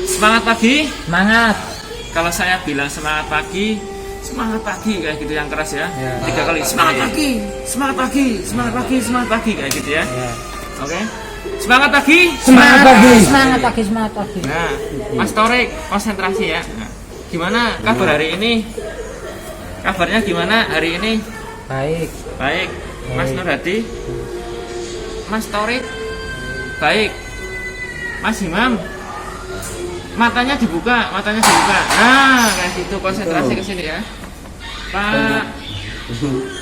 Semangat pagi. Semangat. Kalau saya bilang semangat pagi kayak gitu yang keras ya. 3 kali semangat pagi, semangat pagi, semangat pagi, semangat pagi kayak gitu ya. Oke. Semangat pagi, Semangat pagi. Semangat pagi. Semangat pagi. Nah, Mas Torik konsentrasi ya. Nah, gimana kabar hari ini? Kabarnya gimana hari ini? Baik. Baik. Mas Nur Hadi, Mas Torik, baik. Mas Imam, matanya dibuka. Nah, kayak gitu, konsentrasi ke sini ya. Pak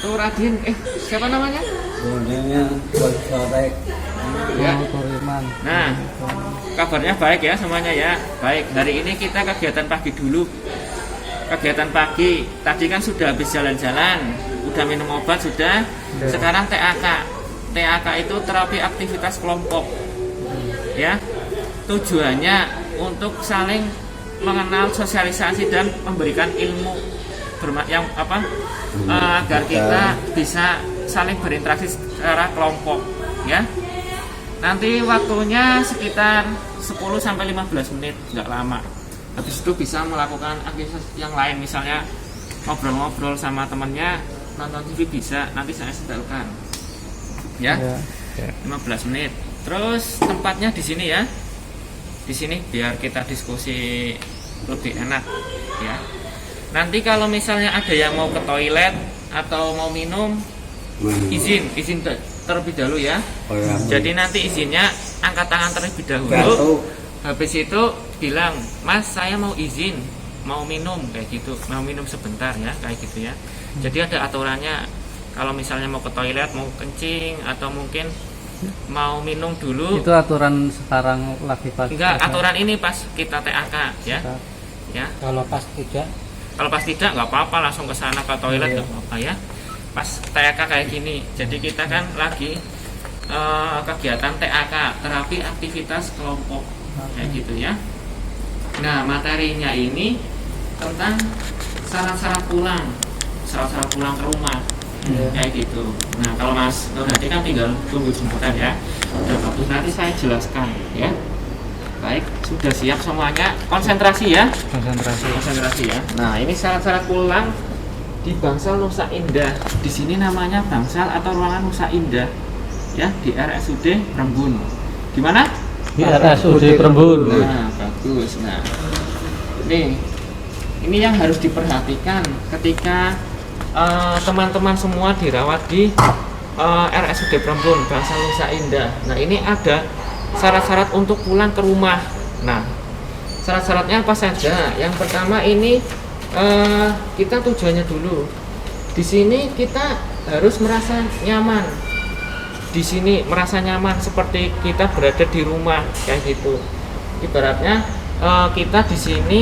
Turadin, siapa namanya? Namanya Torek. Ya. Turiman. Nah, kabarnya baik ya semuanya ya. Baik, hari ini kita kegiatan pagi dulu. Kegiatan pagi, tadi kan sudah habis jalan-jalan, udah minum obat sudah. Sekarang TAK. TAK itu terapi aktivitas kelompok. Ya. Tujuannya untuk saling mengenal, sosialisasi dan memberikan ilmu agar kita bisa saling berinteraksi secara kelompok ya. Nanti waktunya sekitar 10 sampai 15 menit, nggak lama. Habis itu bisa melakukan aktivitas yang lain, misalnya ngobrol-ngobrol sama temannya, nonton TV bisa, nanti saya setelkan ya. 15 menit. Terus tempatnya di sini ya. Di sini biar kita diskusi lebih enak ya. Nanti kalau misalnya ada yang mau ke toilet atau mau minum, izin terlebih dahulu ya. Jadi nanti izinnya angkat tangan terlebih dahulu. Habis itu bilang, Mas saya mau izin, mau minum kayak gitu, mau minum sebentar ya kayak gitu ya. Jadi ada aturannya. Kalau misalnya mau ke toilet, mau kencing atau mungkin mau minum dulu. Itu aturan sekarang lagi pas. Enggak, aturan ini pas kita TAK ya. Ya. Kalau pas tidak nggak apa-apa, langsung ke sana ke toilet nggak apa-apa ya. Pas TAK kayak gini. Jadi kita kan lagi kegiatan TAK, terapi aktivitas kelompok kayak gitu ya. Nah, materinya ini tentang syarat-syarat pulang ke rumah. Kayak gitu. Nah, kalau Mas Nur Hadi kan tinggal tunggu jemputan ya. Udah bagus, nanti saya jelaskan ya. Baik, sudah siap semuanya. Konsentrasi ya. Konsentrasi ya. Nah, ini syarat-syarat pulang di Bangsal Nusa Indah. Di sini namanya Bangsal atau ruangan Nusa Indah ya, di RSUD Prembun. Gimana? di RSUD Prembun. Nah, bagus. Nah, ini yang harus diperhatikan ketika teman-teman semua dirawat di RSUD Prembun Bangsal Nusa Indah. Nah, ini ada syarat-syarat untuk pulang ke rumah. Nah, syarat-syaratnya apa saja? Yang pertama ini kita tujuannya dulu. Di sini kita harus merasa nyaman. Di sini merasa nyaman seperti kita berada di rumah kayak gitu. Ibaratnya kita di sini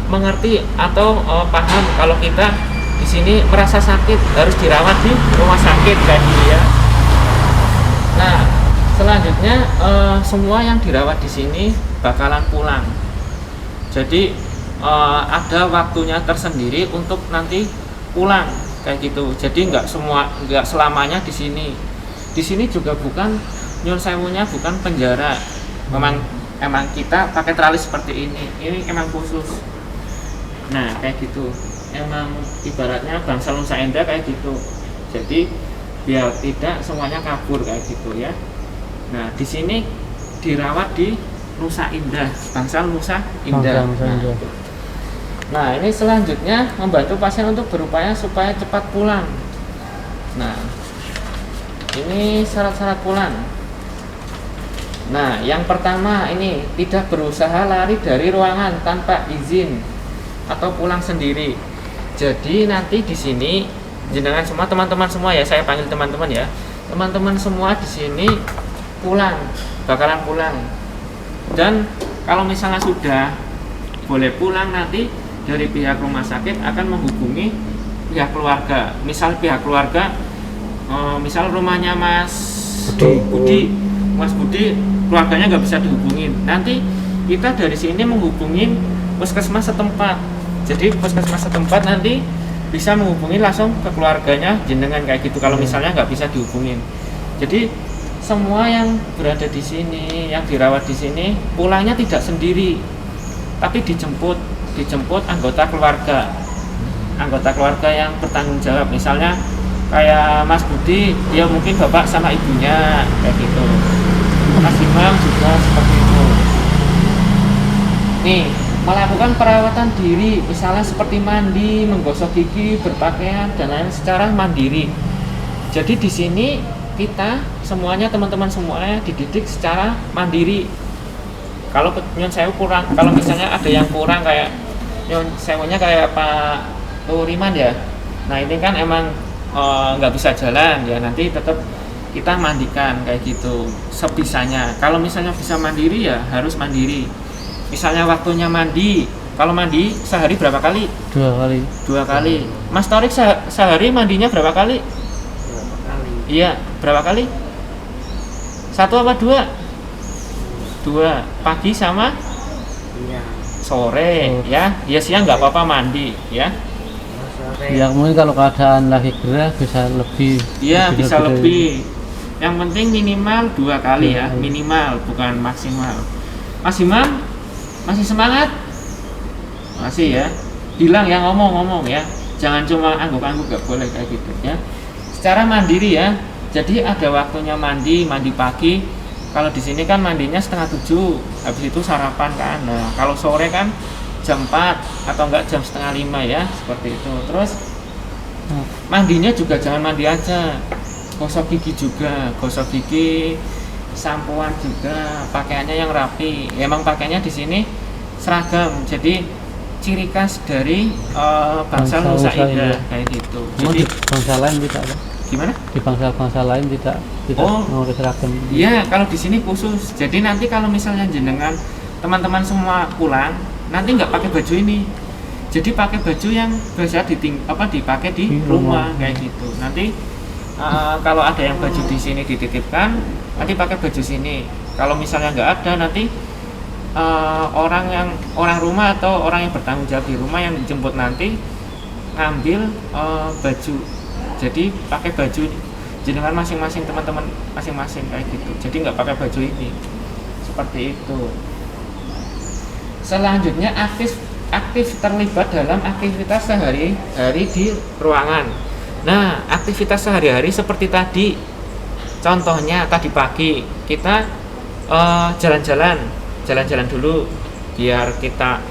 mengerti atau paham kalau kita di sini merasa sakit harus dirawat di rumah sakit kayak gitu ya. Nah, selanjutnya semua yang dirawat di sini bakalan pulang. Jadi ada waktunya tersendiri untuk nanti pulang kayak gitu. Jadi nggak selamanya di sini. Di sini juga bukan nyun sewunya, bukan penjara. Emang kita pakai teralis seperti ini. Ini emang khusus. Nah, kayak gitu. Emang ibaratnya Bangsal Nusa Indah kayak gitu. Jadi biar tidak semuanya kabur kayak gitu ya. Nah, di sini dirawat di Nusa Indah, Bangsal Nusa Indah. Nah, ini selanjutnya membantu pasien untuk berupaya supaya cepat pulang. Nah, ini syarat-syarat pulang. Nah, yang pertama ini tidak berusaha lari dari ruangan tanpa izin atau pulang sendiri. Jadi nanti di sini jenengan semua, teman-teman semua ya, saya panggil teman-teman ya. Teman-teman semua di sini bakalan pulang. Dan kalau misalnya sudah boleh pulang, nanti dari pihak rumah sakit akan menghubungi pihak keluarga. Misal pihak keluarga, misal rumahnya Mas Budi, keluarganya nggak bisa dihubungin. Nanti kita dari sini menghubungin puskesmas setempat. Jadi puskesmas setempat nanti bisa menghubungi langsung ke keluarganya jenengan kayak gitu. Kalau misalnya nggak bisa dihubungin. Jadi semua yang berada di sini, yang dirawat di sini, pulangnya tidak sendiri, tapi dijemput anggota keluarga yang bertanggung jawab. Misalnya kayak Mas Budi, dia mungkin bapak sama ibunya kayak gitu. Mas Imam juga seperti itu. Nih, melakukan perawatan diri, misalnya seperti mandi, menggosok gigi, berpakaian dan lain secara mandiri. Jadi di sini kita semuanya, teman-teman semuanya dididik secara mandiri. Kalau nyon sewu kurang, kalau misalnya ada yang kurang kayak nyon sewunya kayak Pak Turiman ya. Nah ini kan emang nggak bisa jalan ya, nanti tetap kita mandikan kayak gitu sebisanya. Kalau misalnya bisa mandiri ya harus mandiri. Misalnya waktunya mandi, kalau mandi sehari berapa kali? 2 kali. Mas Torik sehari mandinya berapa kali? Iya, berapa kali? 1 apa 2? 2, pagi sama sore ya. Ya siang nggak apa-apa mandi ya. Ya mungkin kalau keadaan lagi gerah bisa lebih. Iya, bisa dari- lebih. Yang penting minimal 2 kali ya, minimal bukan maksimal. Mas Imam masih semangat? Masih ya. Bilang ya, ngomong ya. Jangan cuma angguk-angguk, nggak boleh kayak gitu ya. Secara mandiri ya. Jadi ada waktunya mandi pagi. Kalau di sini kan mandinya 6:30, habis itu sarapan kan. Nah, kalau sore kan jam 4 atau enggak jam 4:30 ya, seperti itu. Terus mandinya juga jangan mandi aja. Gosok gigi juga, sampoan juga, pakaiannya yang rapi. Emang pakainya di sini seragam. Jadi ciri khas dari bangsa Nusa Indah kayak gitu. Emang Jadi di bangsa lain tidak, Pak? gimana? Di bangsa lain tidak Oh. memakai seragam. Iya, kalau di sini khusus. Jadi nanti kalau misalnya jenengan teman-teman semua pulang, nanti nggak pakai baju ini. Jadi pakai baju yang biasa dipakai di rumah kayak gitu. Nanti kalau ada yang baju di sini dititipkan, nanti pakai baju sini. Kalau misalnya nggak ada, nanti orang rumah atau orang yang bertanggung jawab di rumah yang dijemput nanti ngambil baju. Jadi pakai baju jenengan masing-masing, teman-teman masing-masing kayak gitu. Jadi nggak pakai baju ini, seperti itu. Selanjutnya aktif terlibat dalam aktivitas sehari-hari di ruangan. Nah, aktivitas sehari-hari seperti tadi, contohnya tadi pagi kita jalan-jalan dulu biar kita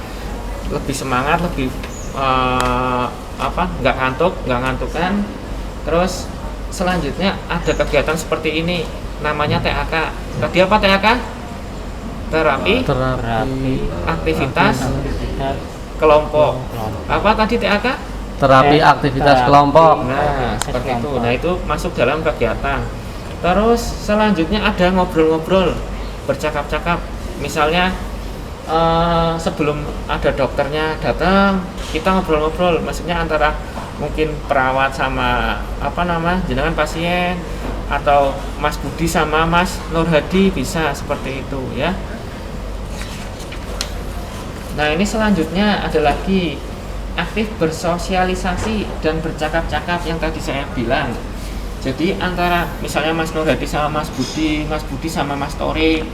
lebih semangat, lebih nggak ngantuk kan. Terus selanjutnya ada kegiatan seperti ini, namanya TAK. Tadi apa TAK? Terapi aktivitas kelompok. Apa tadi TAK? Terapi aktivitas kelompok. Nah, seperti itu. Nah, itu masuk dalam kegiatan. Terus selanjutnya ada ngobrol-ngobrol, bercakap-cakap. Misalnya sebelum ada dokternya datang, kita ngobrol-ngobrol. Maksudnya antara mungkin perawat sama jenengan pasien, atau Mas Budi sama Mas Nur Hadi, bisa seperti itu ya. Nah, ini selanjutnya ada lagi aktif bersosialisasi dan bercakap-cakap yang tadi saya bilang. Jadi antara misalnya Mas Nur Hadi sama Mas Budi sama Mas Tori,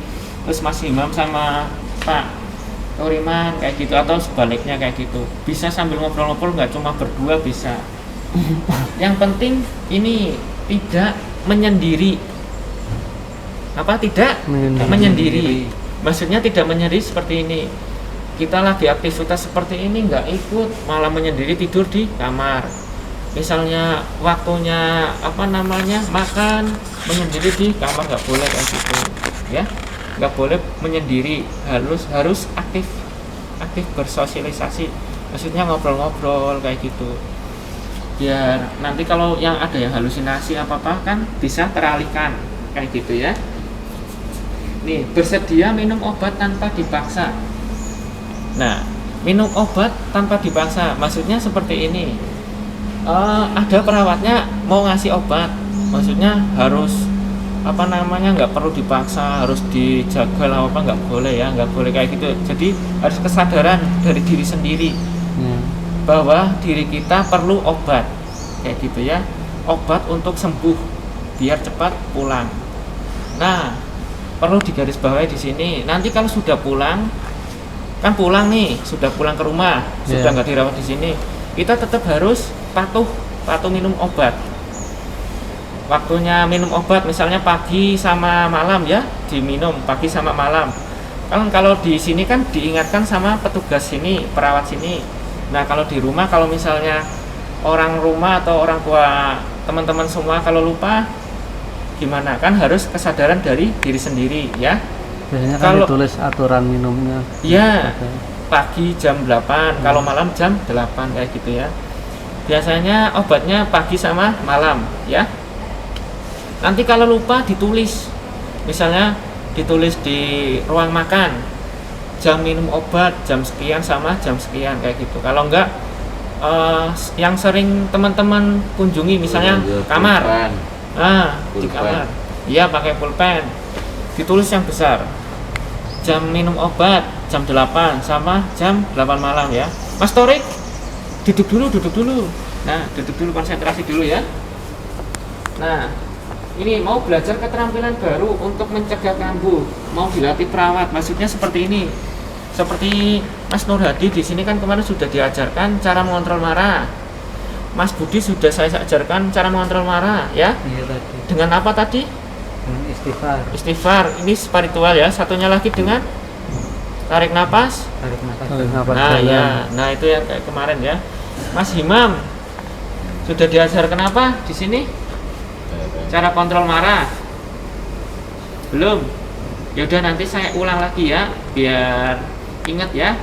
terus Mas Imam sama Pak Toriman kayak gitu, atau sebaliknya kayak gitu. Bisa sambil ngobrol-ngobrol, nggak cuma berdua, bisa. Yang penting ini tidak menyendiri. Apa tidak menyendiri? Maksudnya tidak menyendiri seperti ini. Kita lagi aktivitas seperti ini nggak ikut, malah menyendiri tidur di kamar. Misalnya waktunya makan, menyendiri di kamar, nggak boleh kayak gitu ya. Nggak boleh menyendiri, harus aktif bersosialisasi, maksudnya ngobrol-ngobrol kayak gitu, biar nanti kalau yang ada yang halusinasi apa kan bisa teralihkan kayak gitu ya. Nih, bersedia minum obat tanpa dipaksa. Nah, minum obat tanpa dipaksa maksudnya seperti ini. Ada perawatnya mau ngasih obat, maksudnya harus nggak perlu dipaksa, harus dijaga lah nggak boleh ya, nggak boleh kayak gitu. Jadi harus kesadaran dari diri sendiri bahwa diri kita perlu obat kayak gitu ya, obat untuk sembuh biar cepat pulang. Nah, perlu digarisbawahi di sini. Nanti kalau sudah pulang, kan pulang nih, sudah pulang ke rumah, sudah nggak dirawat di sini, kita tetap harus patuh minum obat. Waktunya minum obat misalnya pagi sama malam ya, diminum pagi sama malam. Kalau di sini kan diingatkan sama petugas sini, perawat sini. Nah, kalau di rumah, kalau misalnya orang rumah atau orang tua teman-teman semua kalau lupa gimana, kan harus kesadaran dari diri sendiri ya. Biasanya kan Kalau ditulis aturan minumnya. ya Oke. pagi jam 8, kalau malam jam 8 kayak gitu ya. Biasanya obatnya pagi sama malam ya. Nanti kalau lupa ditulis, misalnya ditulis di ruang makan jam minum obat jam sekian sama jam sekian kayak gitu. Kalau enggak yang sering teman-teman kunjungi misalnya kamar, di kamar iya pakai pulpen, ditulis yang besar jam minum obat jam 8 sama jam 8 malam ya. Mas Torik, duduk dulu. Nah, duduk dulu, konsentrasi dulu ya. Nah, ini mau belajar keterampilan baru untuk mencegah kambuh, mau dilatih perawat, maksudnya seperti ini. Seperti Mas Nur Hadi di sini kan kemarin sudah diajarkan cara mengontrol marah. Mas Budi sudah saya ajarkan cara mengontrol marah ya. Iya tadi. Dengan apa tadi? Dengan istighfar. Istighfar, ini spiritual ya. Satunya lagi dengan tarik napas. Tarik nafas Nah dalam. ya, nah itu yang kayak kemarin ya. Mas Himam sudah diajarkan apa di sini? Cara kontrol marah. Belum? Ya udah nanti saya ulang lagi ya, biar ingat ya.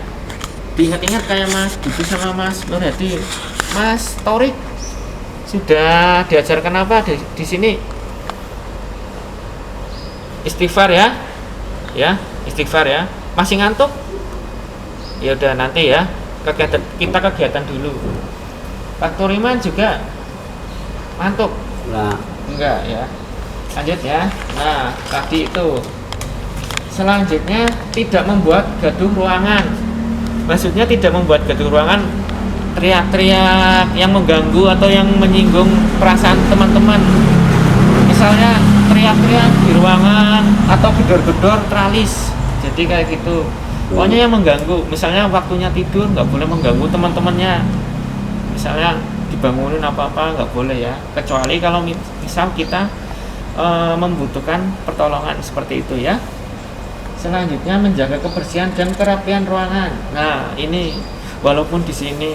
Diingat-ingat kayak Mas Budi sama Mas Nur Hadi. Mas Torik sudah diajarkan apa di sini? Istighfar ya. Ya, istighfar ya. Masih ngantuk? Ya udah nanti ya. Kegiatan dulu. Pak Turiman juga ngantuk? Nah, Enggak ya. Lanjut ya. Nah, tadi itu. Selanjutnya tidak membuat gaduh ruangan. Maksudnya tidak membuat gaduh ruangan, teriak-teriak yang mengganggu atau yang menyinggung perasaan teman-teman. Misalnya teriak-teriak di ruangan atau gedor-gedor tralis. Jadi kayak gitu. Pokoknya yang mengganggu. Misalnya waktunya tidur nggak boleh mengganggu teman-temannya. Misalnya dibangunin apa-apa nggak boleh ya. Kecuali kalau misal kita membutuhkan pertolongan seperti itu ya. Selanjutnya menjaga kebersihan dan kerapian ruangan. Nah, ini walaupun di sini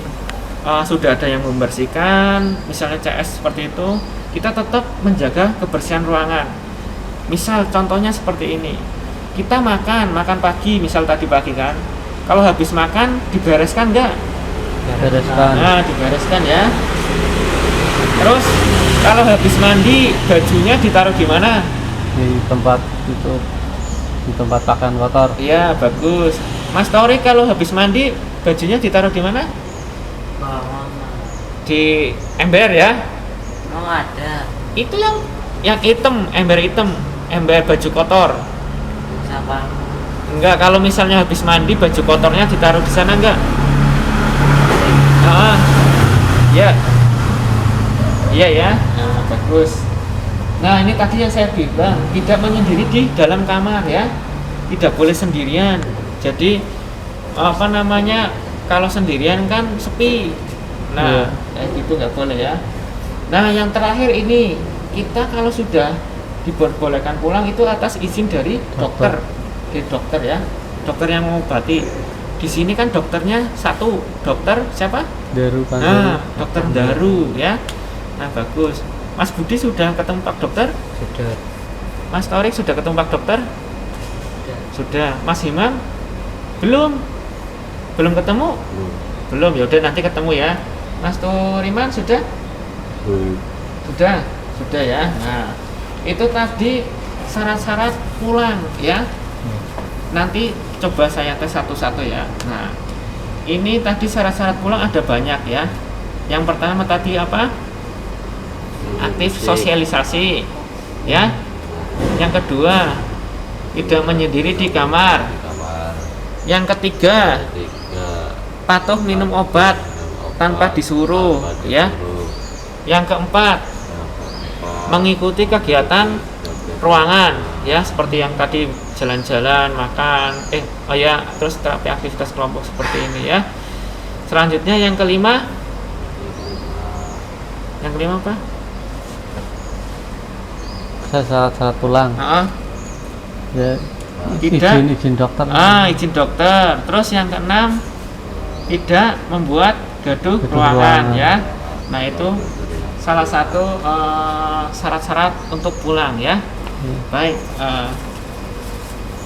sudah ada yang membersihkan, misalnya CS seperti itu, kita tetap menjaga kebersihan ruangan. Misal contohnya seperti ini. Kita makan pagi, misal tadi pagi kan. Kalau habis makan dibereskan enggak? Bereskan Nah, dibereskan ya. Terus kalau habis mandi, bajunya ditaruh di mana? di tempat itu, di tempat pakaian kotor. Iya, bagus. Mas Tori kalau habis mandi bajunya ditaruh di mana? Di ember ya. Oh ada. Itu yang hitam, ember hitam, ember baju kotor. Siapa? Enggak, kalau misalnya habis mandi baju kotornya ditaruh di sana enggak? Ya. Iya ya. Nah, bagus. Nah, ini tadi yang saya bilang, tidak menyendiri di dalam kamar ya. Tidak boleh sendirian. Jadi kalau sendirian kan sepi. Nah, kayak gitu nggak boleh ya. Nah, yang terakhir ini, kita kalau sudah diperbolehkan pulang itu atas izin dari dokter. Dari dokter ya. Dokter yang mengobati. Di sini kan dokternya satu, dokter siapa? Daru kan. Nah, dokter Daru ya. Nah, bagus. Mas Budi sudah ketemu Pak Dokter? Sudah. Mas Torik sudah ketemu Pak Dokter? Sudah. Mas Himam? Belum ketemu? Belum. Ya udah nanti ketemu ya. Mas Turiman sudah? Sudah ya. Nah, itu tadi syarat-syarat pulang ya. Nanti coba saya tes satu-satu ya. Nah, ini tadi syarat-syarat pulang ada banyak ya. Yang pertama tadi apa? Aktif sosialisasi ya. Yang kedua, tidak menyendiri di kamar. Yang ketiga, patuh minum obat tanpa disuruh ya. Yang keempat, mengikuti kegiatan ruangan ya, seperti yang tadi jalan-jalan, makan, terus terapi aktivitas kelompok seperti ini ya. Selanjutnya yang kelima apa? Syarat-syarat pulang. Ya, Tidak. izin dokter. Izin dokter. Terus yang keenam, tidak membuat gaduh ruangan ya. Nah, itu salah satu syarat-syarat untuk pulang ya. Baik,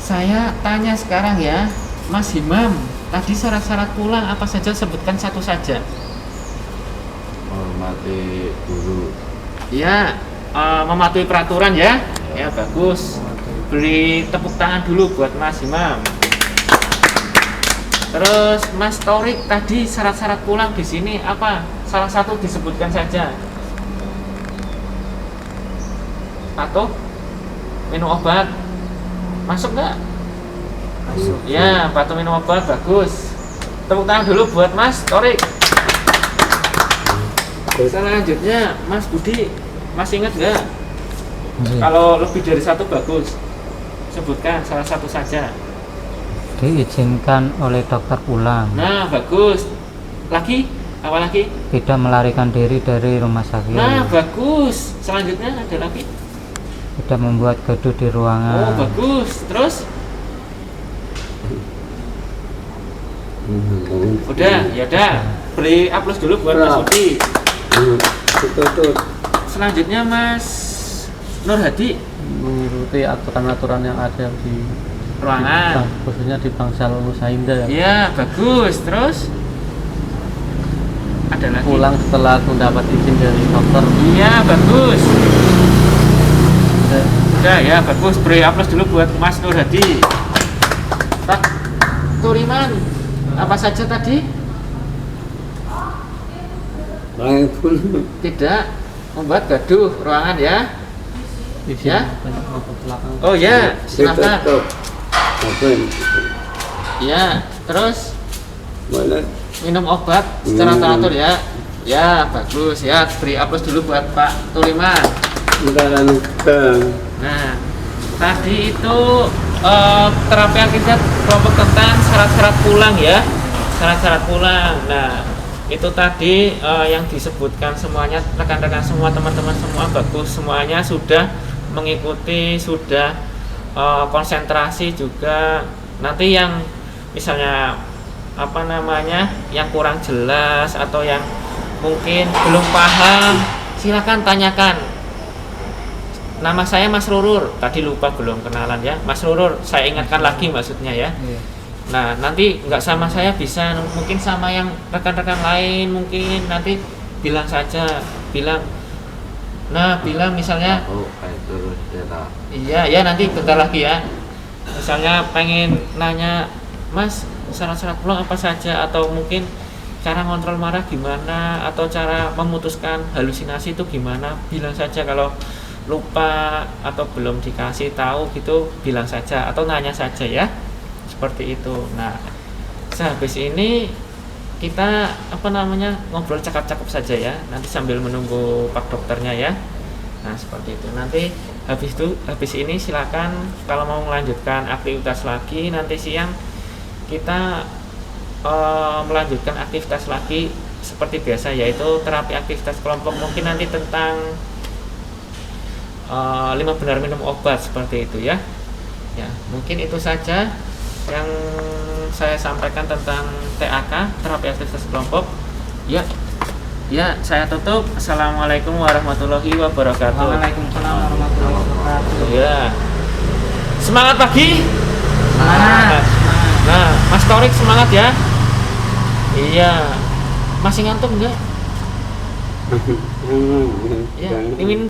saya tanya sekarang ya, Mas Himam, tadi syarat-syarat pulang apa saja, sebutkan satu saja. Hormati guru. Ya, mematuhi peraturan ya. Ya, bagus. Beri tepuk tangan dulu buat Mas Himam. Terus Mas Torik, tadi syarat-syarat pulang di sini apa? Salah satu disebutkan saja. Atau minum obat. Masuk nggak? Masuk. Ya, patuh minum obat, bagus. Tepuk tangan dulu buat Mas Torik. Selanjutnya Mas Budi, Mas ingat nggak? Kalau lebih dari satu bagus. Sebutkan salah satu saja. Diizinkan oleh dokter pulang. Nah, bagus. Lagi? Apa lagi? Tidak melarikan diri dari rumah sakit. Nah, bagus. Selanjutnya ada lagi? Tidak membuat gaduh di ruangan. Oh, bagus. Terus? Udah, ya udah. Beri aplaus dulu buat Mas Budi. Betul. Selanjutnya Mas Nur Hadi, Mengikuti aturan-aturan yang ada di ruangan. khususnya di Bangsal Nusa Indah ya. Ya, bagus. Terus? Ada lagi? Pulang setelah mendapat izin dari dokter. Iya, bagus. Ya, Udah ya, bagus. Beri aplaus dulu buat Mas Nur Hadi. Pak Turiman, apa saja tadi? Tidak membuat gaduh ruangan ya. izin Ya. ke belakang. Oh ya, silakan. Ya, terus Mana? minum obat secara teratur ya. Ya, bagus ya. Beri aplaus dulu buat Pak Turiman. Nah, tadi itu terapi aktivitas kelompok tentang syarat-syarat pulang ya. Syarat-syarat pulang. Nah, itu tadi yang disebutkan semuanya, rekan-rekan semua, teman-teman semua bagus, semuanya sudah mengikuti, sudah konsentrasi juga. Nanti yang misalnya yang kurang jelas atau yang mungkin belum paham, silakan tanyakan. Nama saya Mas Rurur, tadi lupa belum kenalan ya. Mas Rurur, saya ingatkan lagi maksudnya ya. Nah, nanti nggak sama saya bisa, mungkin sama yang rekan-rekan lain, mungkin nanti bilang saja, bilang misalnya, iya ya, nanti bentar lagi ya. Misalnya pengen nanya, Mas, syarat-syarat pulang apa saja, atau mungkin cara ngontrol marah gimana, atau cara memutuskan halusinasi itu gimana, bilang saja. Kalau lupa atau belum dikasih tahu gitu, bilang saja atau nanya saja ya, seperti itu. Nah, sehabis ini kita ngobrol cakap-cakap saja ya, nanti sambil menunggu Pak Dokternya ya. Nah, seperti itu. Nanti habis ini silakan kalau mau melanjutkan aktivitas lagi, nanti siang kita melanjutkan aktivitas lagi seperti biasa, yaitu terapi aktivitas kelompok, mungkin nanti tentang 5 benar minum obat seperti itu ya. Ya, mungkin itu saja yang saya sampaikan tentang TAK, terapi aktivitas kelompok. Ya, saya tutup. Assalamualaikum warahmatullahi wabarakatuh. Waalaikumsalam warahmatullahi wabarakatuh. Ya, semangat pagi. Semangat. Nah, Mas Torik semangat ya. Iya, masih ngantuk enggak? Ya, ingin